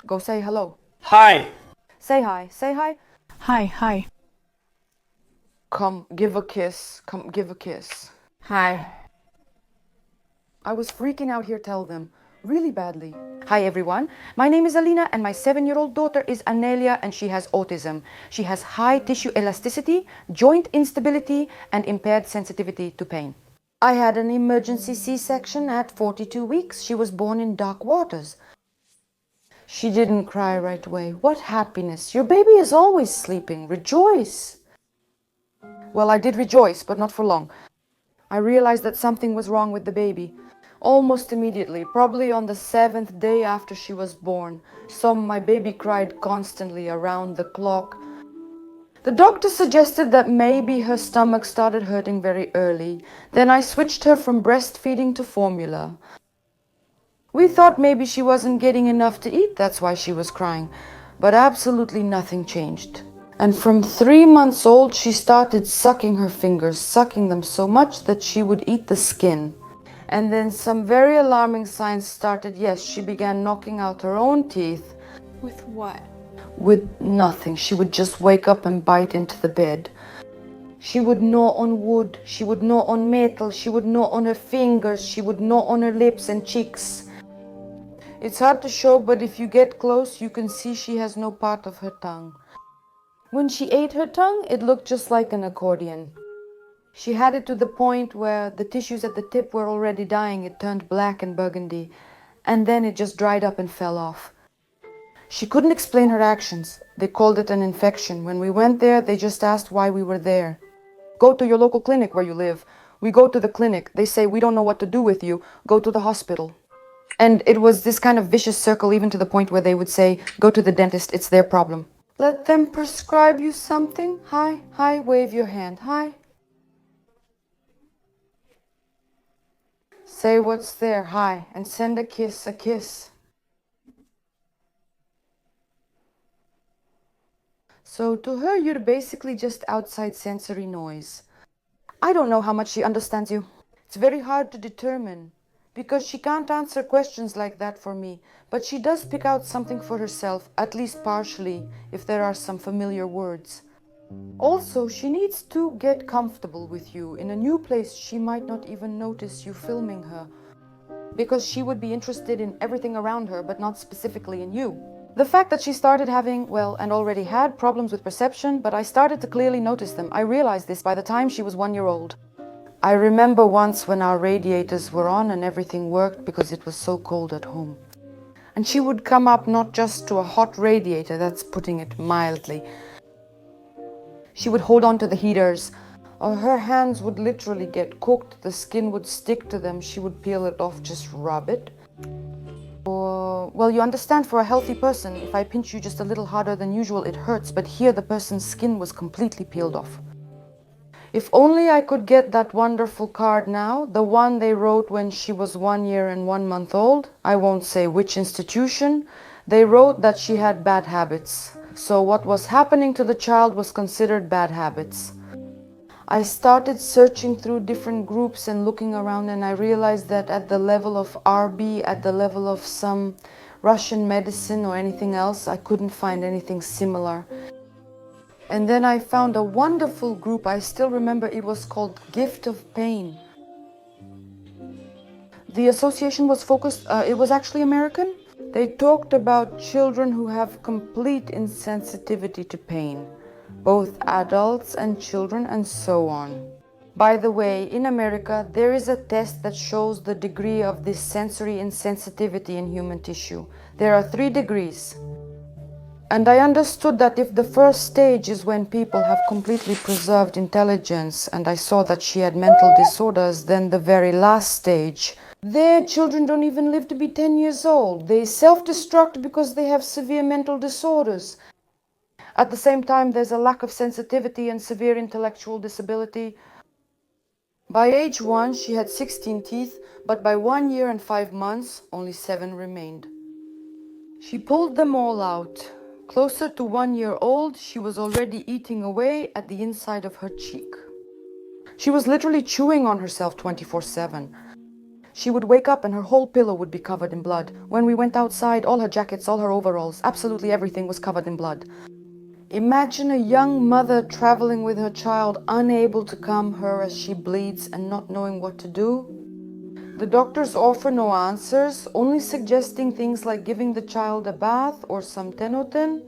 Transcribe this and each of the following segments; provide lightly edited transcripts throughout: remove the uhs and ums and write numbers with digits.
Go say hello. Hi. Say hi. Say hi. Hi, hi. Come, give a kiss. Come, give a kiss. Hi. I was freaking out here, tell them. Really badly. Hi everyone, my name is Alina and my 7-year-old daughter is Anelia and she has autism. She has high tissue elasticity, joint instability and impaired sensitivity to pain. I had an emergency C-section at 42 weeks. She was born in dark waters. She didn't cry right away. What happiness. Your baby is always sleeping. Rejoice. Well, I did rejoice, but not for long. I realized that something was wrong with the baby. Almost immediately, probably on the 7th day after she was born. My baby cried constantly around the clock. The doctor suggested that maybe her stomach started hurting very early. Then I switched her from breastfeeding to formula. We thought maybe she wasn't getting enough to eat, that's why she was crying. But absolutely nothing changed. And from 3 months old, she started sucking her fingers, sucking them so much that she would eat the skin. And then some very alarming signs started. Yes, she began knocking out her own teeth. With what? With nothing. She would just wake up and bite into the bed. She would gnaw on wood, she would gnaw on metal, she would gnaw on her fingers, she would gnaw on her lips and cheeks. It's hard to show, but if you get close, you can see she has no part of her tongue. When she ate her tongue, it looked just like an accordion. She had it to the point where the tissues at the tip were already dying. It turned black and burgundy, and then it just dried up and fell off. She couldn't explain her actions. They called it an infection. When we went there, they just asked why we were there. Go to your local clinic where you live. We go to the clinic. They say, we don't know what to do with you. Go to the hospital. And it was this kind of vicious circle, even to the point where they would say, go to the dentist, it's their problem. Let them prescribe you something. Hi, hi, wave your hand. Hi. Say what's there, hi, and send a kiss, a kiss. So to her, you're basically just outside sensory noise. I don't know how much she understands you. It's very hard to determine, because she can't answer questions like that for me, but she does pick out something for herself, at least partially, if there are some familiar words. Also, she needs to get comfortable with you. In a new place, she might not even notice you filming her, because she would be interested in everything around her, but not specifically in you. The fact that she started having, well, and already had problems with perception, but I started to clearly notice them. I realized this by the time she was 1 year old. I remember once when our radiators were on and everything worked because it was so cold at home. And she would come up not just to a hot radiator, that's putting it mildly. She would hold on to the heaters, or her hands would literally get cooked, the skin would stick to them, she would peel it off, just rub it. Or, well, you understand, for a healthy person, if I pinch you just a little harder than usual, it hurts, but here the person's skin was completely peeled off. If only I could get that wonderful card now, the one they wrote when she was 1 year and 1 month old. I won't say which institution. They wrote that she had bad habits. So what was happening to the child was considered bad habits. I started searching through different groups and looking around, and I realized that at the level of RB, at the level of some Russian medicine or anything else, I couldn't find anything similar. And then I found a wonderful group. I still remember it was called Gift of Pain. The association was focused, it was actually American. They talked about children who have complete insensitivity to pain, both adults and children and so on. By the way, in America, there is a test that shows the degree of this sensory insensitivity in human tissue. There are 3 degrees. And I understood that if the first stage is when people have completely preserved intelligence, and I saw that she had mental disorders, then the very last stage, their children don't even live to be 10 years old. They self-destruct because they have severe mental disorders. At the same time, there's a lack of sensitivity and severe intellectual disability. By age 1, she had 16 teeth, but by 1 year and 5 months, only 7 remained. She pulled them all out. Closer to 1 year old, she was already eating away at the inside of her cheek. She was literally chewing on herself 24/7. She would wake up and her whole pillow would be covered in blood. When we went outside, all her jackets, all her overalls, absolutely everything was covered in blood. Imagine a young mother traveling with her child, unable to calm her as she bleeds and not knowing what to do. The doctors offer no answers, only suggesting things like giving the child a bath or some Tenoten.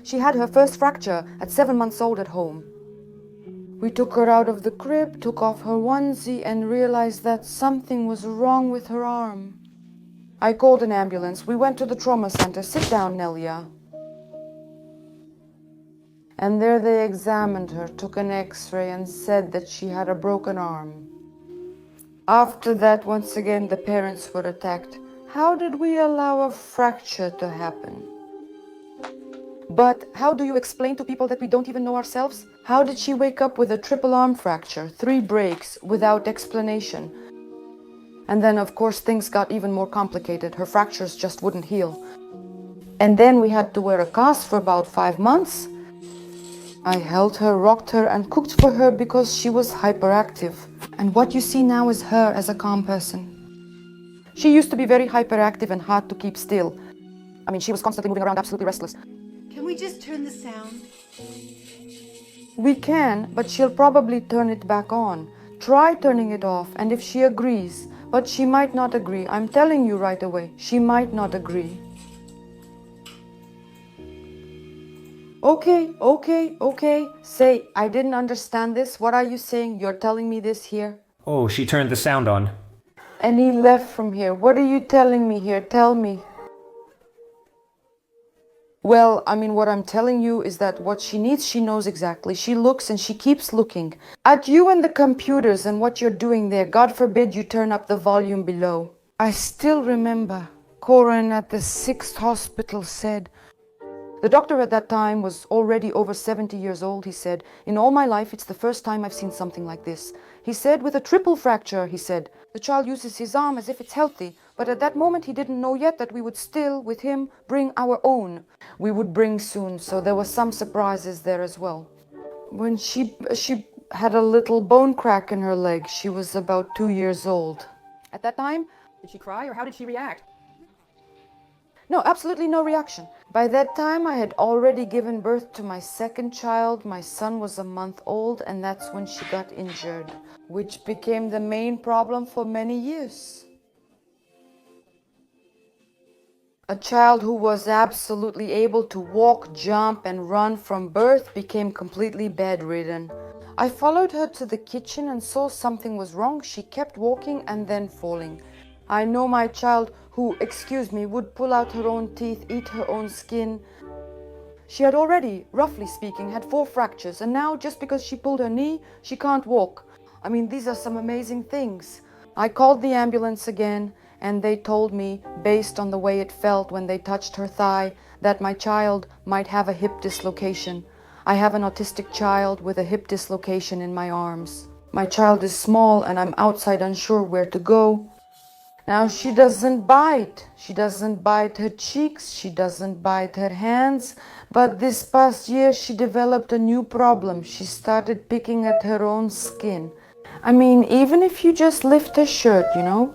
She had her first fracture at 7 months old at home. We took her out of the crib, took off her onesie, and realized that something was wrong with her arm. I called an ambulance. We went to the trauma center. Sit down, Nelia. And there they examined her, took an x-ray, and said that she had a broken arm. After that, once again, the parents were attacked. How did we allow a fracture to happen? But how do you explain to people that we don't even know ourselves? How did she wake up with a triple arm fracture, 3 breaks, without explanation? And then, of course, things got even more complicated. Her fractures just wouldn't heal. And then we had to wear a cast for about 5 months. I held her, rocked her, and cooked for her because she was hyperactive. And what you see now is her as a calm person. She used to be very hyperactive and hard to keep still. I mean, she was constantly moving around, absolutely restless. Can we just turn the sound? We can, but she'll probably turn it back on. Try turning it off, and if she agrees, but she might not agree. I'm telling you right away, she might not agree. Okay. Say, I didn't understand this. What are you saying? You're telling me this here? Oh, she turned the sound on. And he left from here. What are you telling me here? Tell me. Well, I mean, what I'm telling you is that what she needs, she knows exactly. She looks and she keeps looking at you and the computers and what you're doing there. God forbid you turn up the volume below. I still remember Corin at the 6th hospital said, the doctor at that time was already over 70 years old. He said, in all my life, it's the first time I've seen something like this. He said, with a triple fracture, he said, the child uses his arm as if it's healthy. But at that moment, he didn't know yet that we would still, with him, bring our own. We would bring soon, so there were some surprises there as well. When she had a little bone crack in her leg, she was about 2 years old. At that time, did she cry or how did she react? No, absolutely no reaction. By that time, I had already given birth to my second child. My son was a month old, and that's when she got injured, which became the main problem for many years. A child who was absolutely able to walk, jump, and run from birth became completely bedridden. I followed her to the kitchen and saw something was wrong. She kept walking and then falling. I know my child who, would pull out her own teeth, eat her own skin. She had already, roughly speaking, had 4 fractures, and now just because she pulled her knee, she can't walk. I mean, these are some amazing things. I called the ambulance again, and they told me, based on the way it felt when they touched her thigh, that my child might have a hip dislocation. I have an autistic child with a hip dislocation in my arms. My child is small, and I'm outside unsure where to go. Now she doesn't bite. She doesn't bite her cheeks. She doesn't bite her hands. But this past year she developed a new problem. She started picking at her own skin. I mean, even if you just lift her shirt, you know.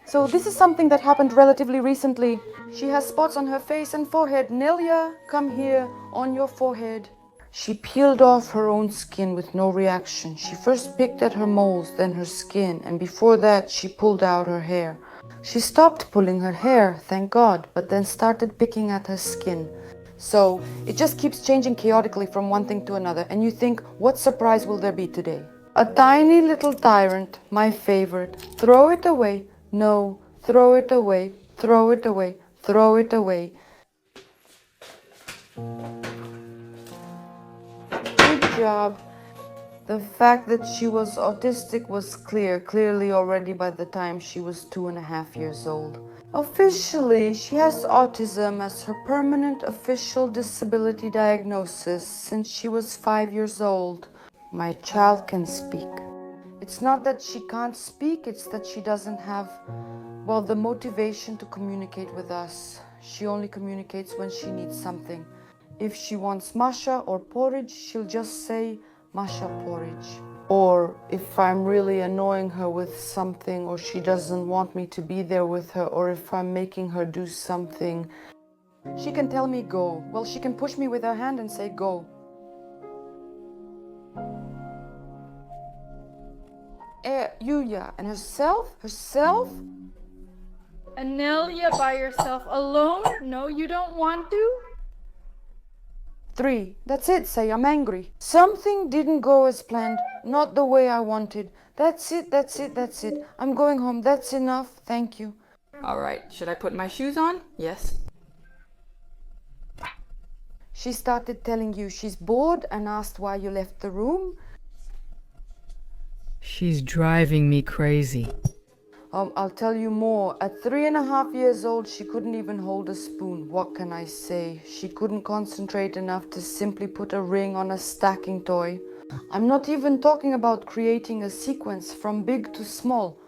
So this is something that happened relatively recently. She has spots on her face and forehead. Nelia, come here, on your forehead. She peeled off her own skin with no reaction. She first picked at her moles, then her skin, and before that she pulled out her hair. She stopped pulling her hair, thank God, but then started picking at her skin. So it just keeps changing chaotically from one thing to another, and you think, what surprise will there be today? A tiny little tyrant, my favorite. Throw it away. No, throw it away. Throw it away. Throw it away. Good job. The fact that she was autistic was clearly already by the time she was 2.5 years old. Officially, she has autism as her permanent official disability diagnosis since she was 5 years old. My child can speak. It's not that she can't speak, it's that she doesn't have, well, the motivation to communicate with us. She only communicates when she needs something. If she wants masha or porridge, she'll just say masha porridge. or if I'm really annoying her with something, or she doesn't want me to be there with her, or if I'm making her do something, she can tell me go. Well, she can push me with her hand and say go. Yuya, and herself? Anelia by yourself alone? No, you don't want to? 3. That's it, say I'm angry. Something didn't go as planned, not the way I wanted. That's it. I'm going home, that's enough, thank you. All right, should I put my shoes on? Yes. She started telling you she's bored and asked why you left the room. She's driving me crazy. I'll tell you more. At 3.5 years old, she couldn't even hold a spoon. What can I say? She couldn't concentrate enough to simply put a ring on a stacking toy. I'm not even talking about creating a sequence from big to small.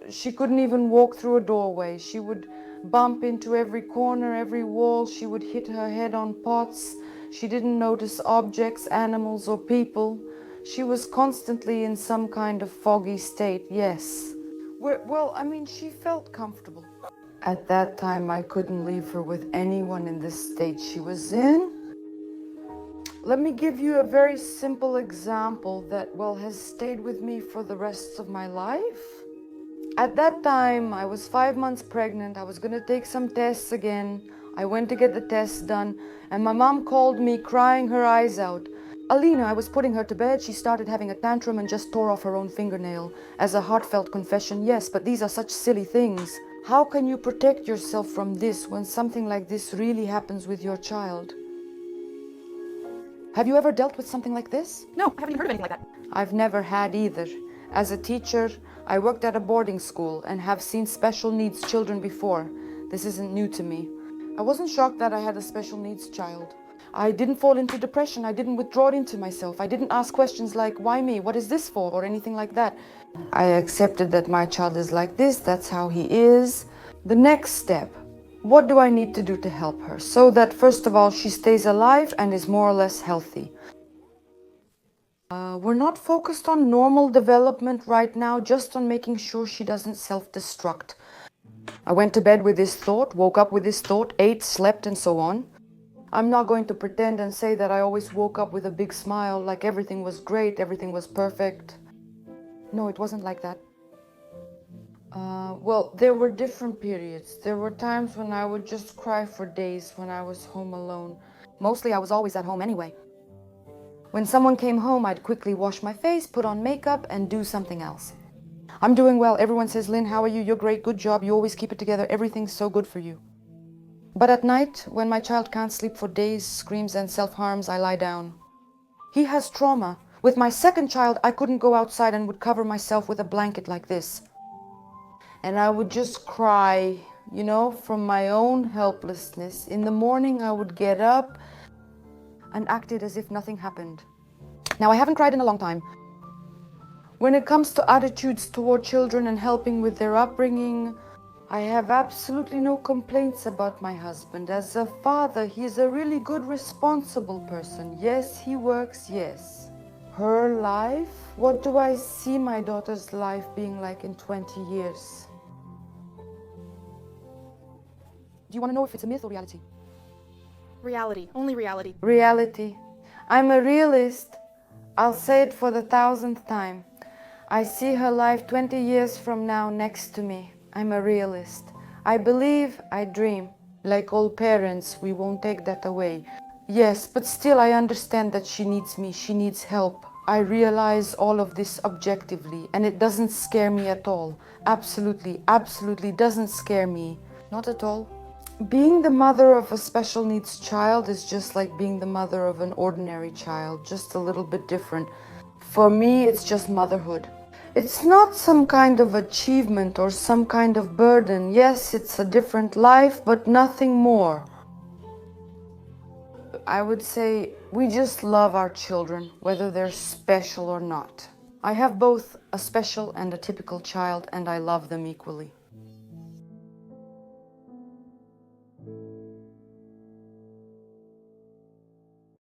She couldn't even walk through a doorway. She would bump into every corner, every wall. She would hit her head on pots. She didn't notice objects, animals, or people. She was constantly in some kind of foggy state, yes. She felt comfortable. At that time, I couldn't leave her with anyone in the state she was in. Let me give you a very simple example that, has stayed with me for the rest of my life. At that time, I was 5 months pregnant. I was going to take some tests again. I went to get the tests done, and my mom called me crying her eyes out. Alina, I was putting her to bed. She started having a tantrum and just tore off her own fingernail. As a heartfelt confession, yes, but these are such silly things. How can you protect yourself from this when something like this really happens with your child? Have you ever dealt with something like this? No, I haven't even heard of anything like that. I've never had either. As a teacher, I worked at a boarding school and have seen special needs children before. This isn't new to me. I wasn't shocked that I had a special needs child. I didn't fall into depression. I didn't withdraw it into myself. I didn't ask questions like, why me? What is this for? Or anything like that. I accepted that my child is like this. That's how he is. The next step. What do I need to do to help her? So that, first of all, she stays alive and is more or less healthy. We're not focused on normal development right now, just on making sure she doesn't self-destruct. I went to bed with this thought, woke up with this thought, ate, slept, and so on. I'm not going to pretend and say that I always woke up with a big smile, like everything was great, everything was perfect. No, it wasn't like that. There were different periods. There were times when I would just cry for days when I was home alone. Mostly I was always at home anyway. When someone came home, I'd quickly wash my face, put on makeup, and do something else. I'm doing well. Everyone says, Lynn, how are you? You're great. Good job. You always keep it together. Everything's so good for you. But at night, when my child can't sleep for days, screams and self-harms, I lie down. He has trauma. With my second child, I couldn't go outside and would cover myself with a blanket like this. And I would just cry, from my own helplessness. In the morning, I would get up and acted as if nothing happened. Now, I haven't cried in a long time. When it comes to attitudes toward children and helping with their upbringing, I have absolutely no complaints about my husband. As a father, he is a really good, responsible person. Yes, he works, yes. Her life? What do I see my daughter's life being like in 20 years? Do you want to know if it's a myth or reality? Reality. Only reality. Reality. I'm a realist. I'll say it for the 1000th time. I see her life 20 years from now next to me. I'm a realist. I believe, I dream. Like all parents, we won't take that away. Yes, but still I understand that she needs me, she needs help. I realize all of this objectively, and it doesn't scare me at all. Absolutely, absolutely doesn't scare me. Not at all. Being the mother of a special needs child is just like being the mother of an ordinary child, just a little bit different. For me, it's just motherhood. It's not some kind of achievement or some kind of burden. Yes, it's a different life, but nothing more. I would say we just love our children, whether they're special or not. I have both a special and a typical child, and I love them equally.